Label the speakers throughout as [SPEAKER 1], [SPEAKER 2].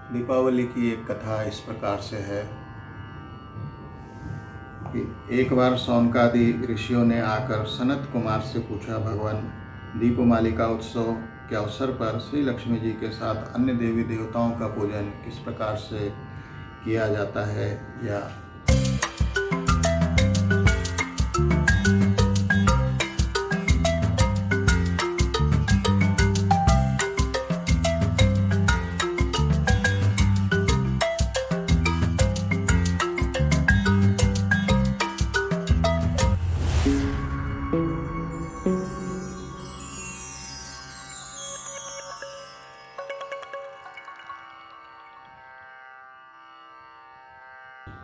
[SPEAKER 1] दीपावली की एक कथा इस प्रकार से है कि एक बार शौनकादि ऋषियों ने आकर सनत कुमार से पूछा, भगवान, दीपमालिका उत्सव के अवसर पर श्री लक्ष्मी जी के साथ अन्य देवी देवताओं का पूजन किस प्रकार से किया जाता है, या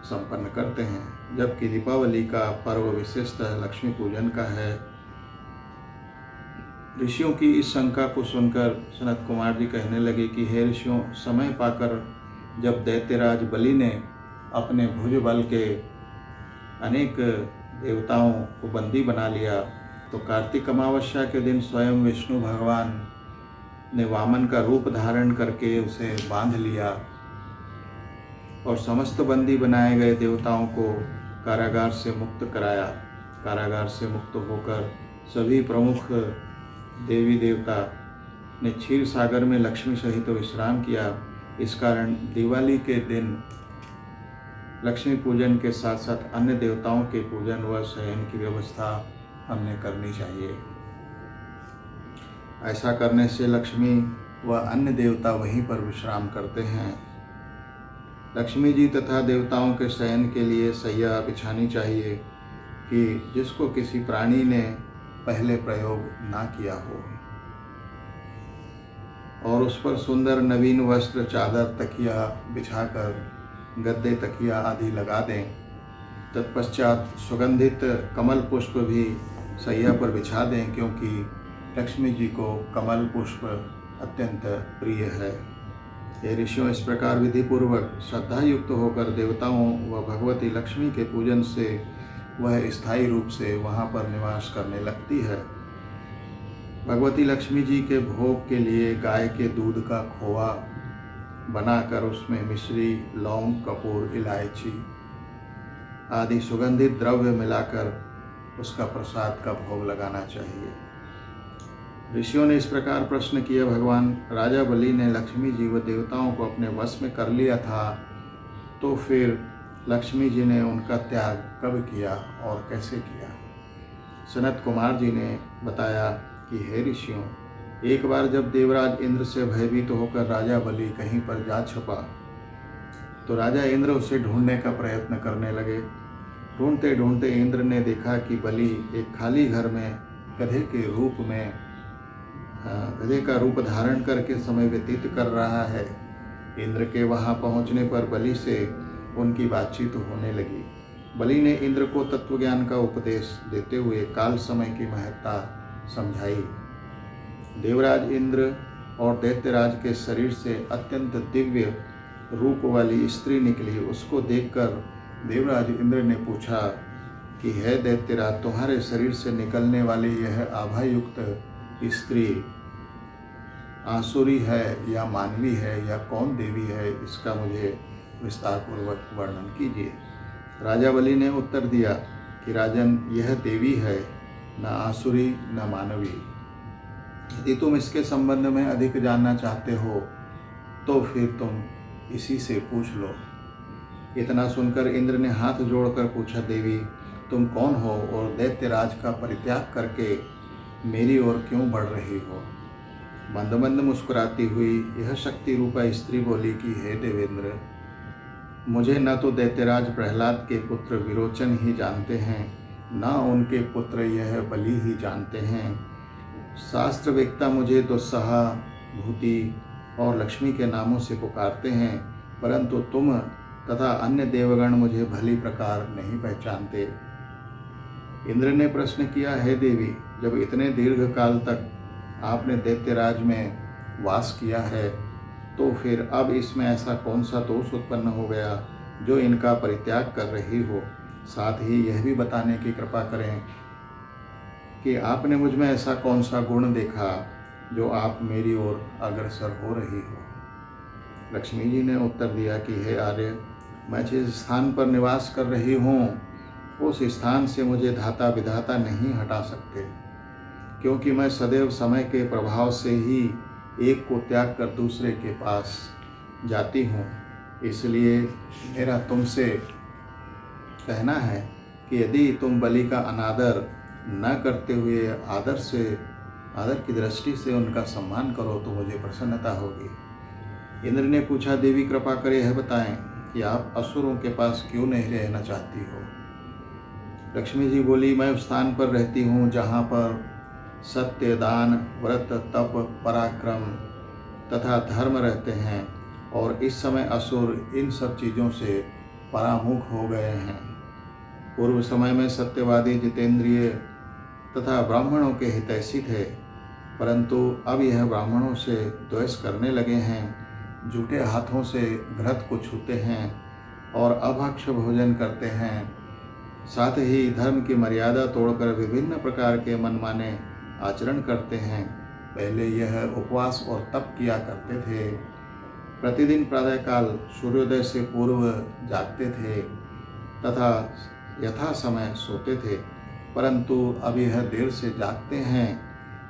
[SPEAKER 1] संपन्न करते हैं। जबकि दीपावली का पर्व विशेषतः लक्ष्मी पूजन का है। ऋषियों की इस शंका को सुनकर सनत कुमार जी कहने लगे कि हे ऋषियों, समय पाकर जब दैत्यराज बलि ने अपने भुज बल के अनेक देवताओं को बंदी बना लिया, तो कार्तिक अमावस्या के दिन स्वयं विष्णु भगवान ने वामन का रूप धारण करके उसे बांध लिया और समस्त बंदी बनाए गए देवताओं को कारागार से मुक्त कराया। कारागार से मुक्त होकर सभी प्रमुख देवी देवता ने क्षीर सागर में लक्ष्मी सहित विश्राम किया। इस कारण दिवाली के दिन लक्ष्मी पूजन के साथ साथ अन्य देवताओं के पूजन व शयन की व्यवस्था हमने करनी चाहिए। ऐसा करने से लक्ष्मी व अन्य देवता वहीं पर विश्राम करते हैं। लक्ष्मी जी तथा देवताओं के शयन के लिए सैया बिछानी चाहिए कि जिसको किसी प्राणी ने पहले प्रयोग ना किया हो, और उस पर सुंदर नवीन वस्त्र, चादर, तकिया बिछाकर गद्दे, तकिया आदि लगा दें। तत्पश्चात सुगंधित कमल पुष्प भी सैया पर बिछा दें, क्योंकि लक्ष्मी जी को कमल पुष्प अत्यंत प्रिय है। ये ऋषियों, इस प्रकार विधि पूर्वक श्रद्धा युक्त होकर देवताओं व भगवती लक्ष्मी के पूजन से वह स्थायी रूप से वहाँ पर निवास करने लगती है। भगवती लक्ष्मी जी के भोग के लिए गाय के दूध का खोआ बनाकर उसमें मिश्री, लौंग, कपूर, इलायची आदि सुगंधित द्रव्य मिलाकर उसका प्रसाद का भोग लगाना चाहिए। ऋषियों ने इस प्रकार प्रश्न किया, भगवान, राजा बलि ने लक्ष्मी जी व देवताओं को अपने वश में कर लिया था, तो फिर लक्ष्मी जी ने उनका त्याग कब किया और कैसे किया? सनत कुमार जी ने बताया कि हे ऋषियों, एक बार जब देवराज इंद्र से भयभीत होकर राजा बलि कहीं पर जा छुपा, तो राजा इंद्र उसे ढूंढने का प्रयत्न करने लगे। ढूंढते ढूंढते इंद्र ने देखा कि बलि एक खाली घर में गधे का रूप धारण करके समय व्यतीत कर रहा है। इंद्र के वहां पहुंचने पर बलि से उनकी बातचीत होने लगी। बलि ने इंद्र को तत्वज्ञान का उपदेश देते हुए काल समय की महत्ता समझाई। देवराज इंद्र और दैत्यराज के शरीर से अत्यंत दिव्य रूप वाली स्त्री निकली। उसको देखकर देवराज इंद्र ने पूछा कि हे दैत्यराज, तुम्हारे शरीर से निकलने वाली यह आभायुक्त स्त्री आसुरी है या मानवी है या कौन देवी है, इसका मुझे विस्तार पूर्वक वर्णन कीजिए। राजा बलि ने उत्तर दिया कि राजन, यह देवी है, न आसुरी न मानवी। यदि तुम इसके संबंध में अधिक जानना चाहते हो तो फिर तुम इसी से पूछ लो। इतना सुनकर इंद्र ने हाथ जोड़कर पूछा, देवी, तुम कौन हो और दैत्यराज का परित्याग करके मेरी ओर क्यों बढ़ रही हो? मंद मंद मुस्कुराती हुई यह शक्ति रूपा स्त्री बोली कि हे देवेंद्र, मुझे न तो दैत्यराज प्रहलाद के पुत्र विरोचन ही जानते हैं, न उनके पुत्र यह बलि ही जानते हैं। शास्त्र वेत्ता मुझे दुस्सहा, भूति और लक्ष्मी के नामों से पुकारते हैं, परंतु तुम तथा अन्य देवगण मुझे भली प्रकार नहीं पहचानते। इंद्र ने प्रश्न किया, हे देवी, जब इतने दीर्घ काल तक आपने दैत्यराज में वास किया है, तो फिर अब इसमें ऐसा कौन सा दोष उत्पन्न हो गया जो इनका परित्याग कर रही हो? साथ ही यह भी बताने की कृपा करें कि आपने मुझ में ऐसा कौन सा गुण देखा जो आप मेरी ओर अग्रसर हो रही हो। लक्ष्मी जी ने उत्तर दिया कि हे आर्य, मैं जिस स्थान पर निवास कर रही हूँ उस स्थान से मुझे धाता विधाता नहीं हटा सकते, क्योंकि मैं सदैव समय के प्रभाव से ही एक को त्याग कर दूसरे के पास जाती हूँ। इसलिए मेरा तुमसे कहना है कि यदि तुम बलि का अनादर न करते हुए आदर की दृष्टि से उनका सम्मान करो तो मुझे प्रसन्नता होगी। इंद्र ने पूछा, देवी कृपा कर यह बताएं कि आप असुरों के पास क्यों नहीं रहना चाहती हो। लक्ष्मी जी बोली, मैं उस स्थान पर रहती हूँ जहाँ पर सत्य, दान, व्रत, तप, पराक्रम तथा धर्म रहते हैं, और इस समय असुर इन सब चीज़ों से परामुख हो गए हैं। पूर्व समय में सत्यवादी, जितेंद्रिय तथा ब्राह्मणों के हितैषी थे, परंतु अब यह ब्राह्मणों से द्वेष करने लगे हैं, झूठे हाथों से घृत को छूते हैं और अभक्ष्य भोजन करते हैं। साथ ही धर्म की मर्यादा तोड़कर विभिन्न प्रकार के मनमाने आचरण करते हैं। पहले यह उपवास और तप किया करते थे, प्रतिदिन प्रातःकाल सूर्योदय से पूर्व जागते थे तथा यथा समय सोते थे, परंतु अब यह देर से जागते हैं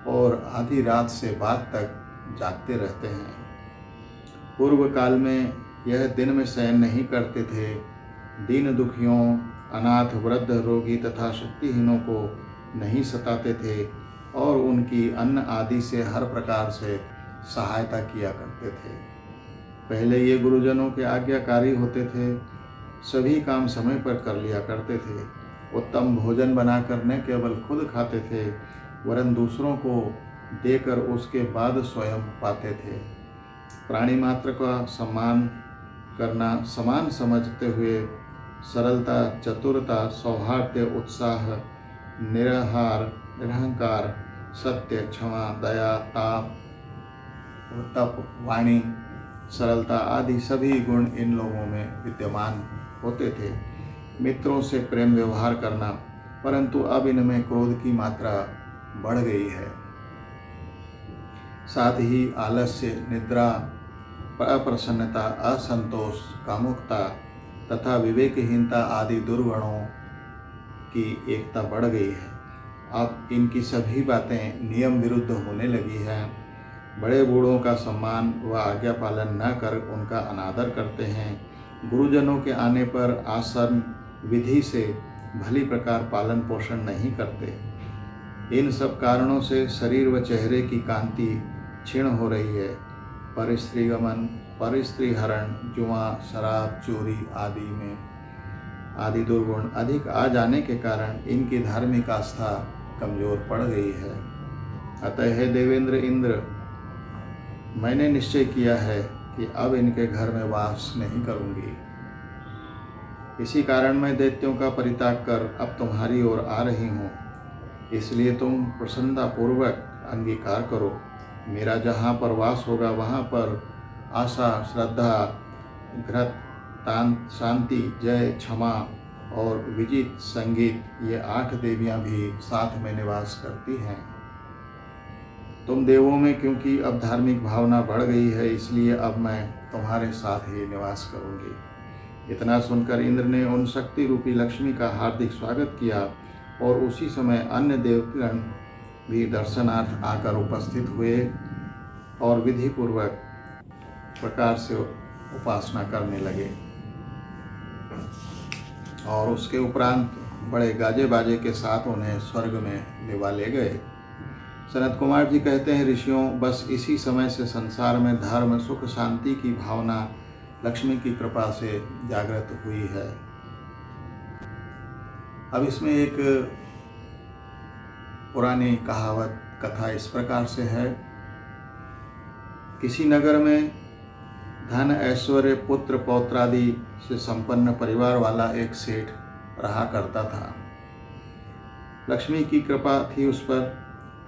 [SPEAKER 1] और आधी रात से बाद तक जागते रहते हैं। पूर्व काल में यह दिन में शयन नहीं करते थे, दीन दुखियों, अनाथ, वृद्ध, रोगी तथा शक्तिहीनों को नहीं सताते थे और उनकी अन्न आदि से हर प्रकार से सहायता किया करते थे। पहले ये गुरुजनों के आज्ञाकारी होते थे, सभी काम समय पर कर लिया करते थे, उत्तम भोजन बनाकर न केवल खुद खाते थे वरन दूसरों को देकर उसके बाद स्वयं पाते थे। प्राणी मात्र का सम्मान करना समान समझते हुए सरलता, चतुरता, सौहार्द्य, उत्साह, निरहंकार, सत्य, क्षमा, दया, ताप, तप, वाणी, सरलता आदि सभी गुण इन लोगों में विद्यमान होते थे। मित्रों से प्रेम व्यवहार करना, परंतु अब इनमें क्रोध की मात्रा बढ़ गई है। साथ ही आलस्य, निद्रा, अप्रसन्नता, असंतोष, कामुकता तथा विवेकहीनता आदि दुर्गुणों की एकता बढ़ गई है। अब इनकी सभी बातें नियम विरुद्ध होने लगी हैं। बड़े बूढ़ों का सम्मान व आज्ञा पालन न कर उनका अनादर करते हैं। गुरुजनों के आने पर आसन विधि से भली प्रकार पालन पोषण नहीं करते। इन सब कारणों से शरीर व चेहरे की कांति क्षीण हो रही है। परस्त्रीगमन, परस्त्री हरण, जुआ, शराब, चोरी आदि दुर्गुण अधिक आ जाने के कारण इनकी धार्मिक आस्था कमजोर पड़ गई है। अतः हे देवेंद्र इंद्र, मैंने निश्चय किया है कि अब इनके घर में वास नहीं करूंगी। इसी कारण मैं दैत्यों का परित्याग कर अब तुम्हारी ओर आ रही हूँ। इसलिए तुम प्रसन्नतापूर्वक अंगीकार करो। मेरा जहाँ पर वास होगा वहाँ पर आशा, श्रद्धा, घृत, शांति, जय, क्षमा और विजित, संगीत ये 8 देवियाँ भी साथ में निवास करती हैं। तुम देवों में क्योंकि अब धार्मिक भावना बढ़ गई है, इसलिए अब मैं तुम्हारे साथ ही निवास करूंगी। इतना सुनकर इंद्र ने उन शक्ति रूपी लक्ष्मी का हार्दिक स्वागत किया और उसी समय अन्य देवगण भी दर्शनार्थ आकर उपस्थित हुए और विधि पूर्वक प्रकार से उपासना करने लगे। और उसके उपरांत बड़े गाजे बाजे के साथ उन्हें स्वर्ग में लिवा ले गए। सनत कुमार जी कहते हैं, ऋषियों, बस इसी समय से संसार में धर्म, सुख, शांति की भावना लक्ष्मी की कृपा से जागृत हुई है। अब इसमें एक पुरानी कहावत कथा इस प्रकार से है। किसी नगर में धन, ऐश्वर्य, पुत्र पौत्रादि से संपन्न परिवार वाला एक सेठ रहा करता था। लक्ष्मी की कृपा थी उस पर।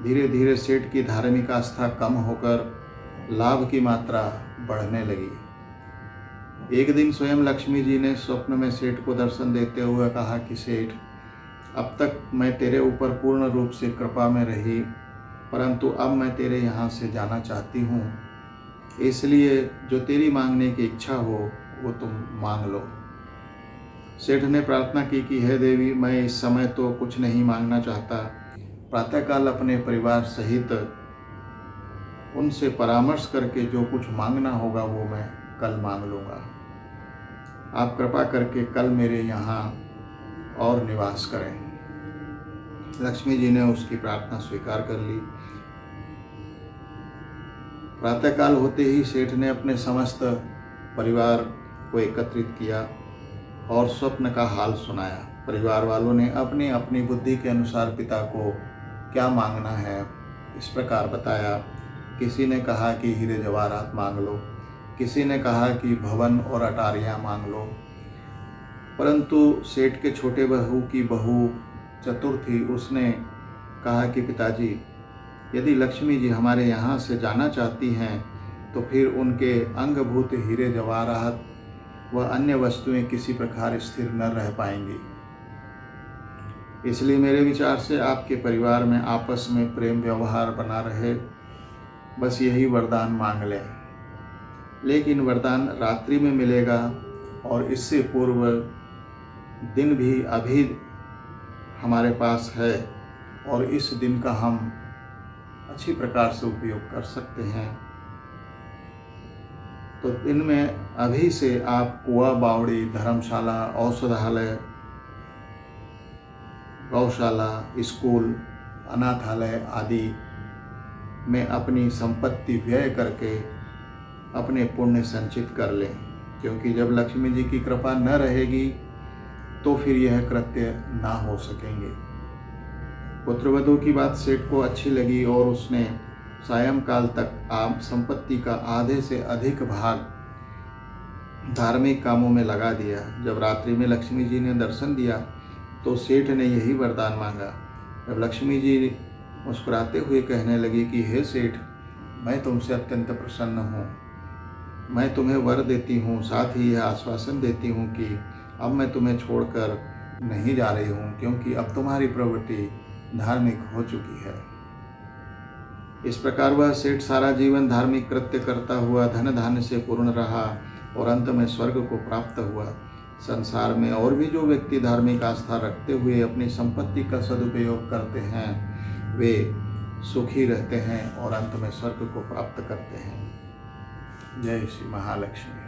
[SPEAKER 1] धीरे धीरे सेठ की धार्मिक आस्था कम होकर लाभ की मात्रा बढ़ने लगी। एक दिन स्वयं लक्ष्मी जी ने स्वप्न में सेठ को दर्शन देते हुए कहा कि सेठ, अब तक मैं तेरे ऊपर पूर्ण रूप से कृपा में रही, परंतु अब मैं तेरे यहाँ से जाना चाहती हूँ। इसलिए जो तेरी मांगने की इच्छा हो वो तुम मांग लो। सेठ ने प्रार्थना की कि हे देवी, मैं इस समय तो कुछ नहीं मांगना चाहता। प्रातःकाल अपने परिवार सहित उनसे परामर्श करके जो कुछ मांगना होगा वो मैं कल मांग लूँगा। आप कृपा करके कल मेरे यहाँ और निवास करें। लक्ष्मी जी ने उसकी प्रार्थना स्वीकार कर ली। प्रातःकाल होते ही सेठ ने अपने समस्त परिवार को एकत्रित किया और स्वप्न का हाल सुनाया। परिवार वालों ने अपनी अपनी बुद्धि के अनुसार पिता को क्या मांगना है इस प्रकार बताया। किसी ने कहा कि हीरे जवाहरात मांग लो, किसी ने कहा कि भवन और अटारियां मांग लो। परंतु सेठ के छोटे बहू की बहू चतुर थी। उसने कहा कि पिताजी, यदि लक्ष्मी जी हमारे यहाँ से जाना चाहती हैं तो फिर उनके अंगभूत हीरे जवाहरात व अन्य वस्तुएं किसी प्रकार स्थिर न रह पाएंगी। इसलिए मेरे विचार से आपके परिवार में आपस में प्रेम व्यवहार बना रहे, बस यही वरदान मांग लें। लेकिन वरदान रात्रि में मिलेगा और इससे पूर्व दिन भी अभी हमारे पास है और इस दिन का हम अच्छी प्रकार से उपयोग कर सकते हैं। तो दिन में अभी से आप कुआ, बावड़ी, धर्मशाला, औषधालय, गौशाला, स्कूल, अनाथालय आदि में अपनी संपत्ति व्यय करके अपने पुण्य संचित कर लें, क्योंकि जब लक्ष्मी जी की कृपा न रहेगी तो फिर यह कृत्य ना हो सकेंगे। पुत्रवधू की बात सेठ को अच्छी लगी और उसने सायंकाल तक आप संपत्ति का आधे से अधिक भाग धार्मिक कामों में लगा दिया। जब रात्रि में लक्ष्मी जी ने दर्शन दिया तो सेठ ने यही वरदान मांगा। जब लक्ष्मी जी मुस्कुराते हुए कहने लगी कि हे सेठ, मैं तुमसे अत्यंत प्रसन्न हूँ, मैं तुम्हें वर देती हूँ, साथ ही यह आश्वासन देती हूँ कि अब मैं तुम्हें छोड़कर नहीं जा रही हूँ, क्योंकि अब तुम्हारी प्रवृत्ति धार्मिक हो चुकी है। इस प्रकार वह सेठ सारा जीवन धार्मिक कृत्य करता हुआ धन धान्य से पूर्ण रहा और अंत में स्वर्ग को प्राप्त हुआ। संसार में और भी जो व्यक्ति धार्मिक आस्था रखते हुए अपनी संपत्ति का सदुपयोग करते हैं वे सुखी रहते हैं और अंत में स्वर्ग को प्राप्त करते हैं। जय श्री महालक्ष्मी।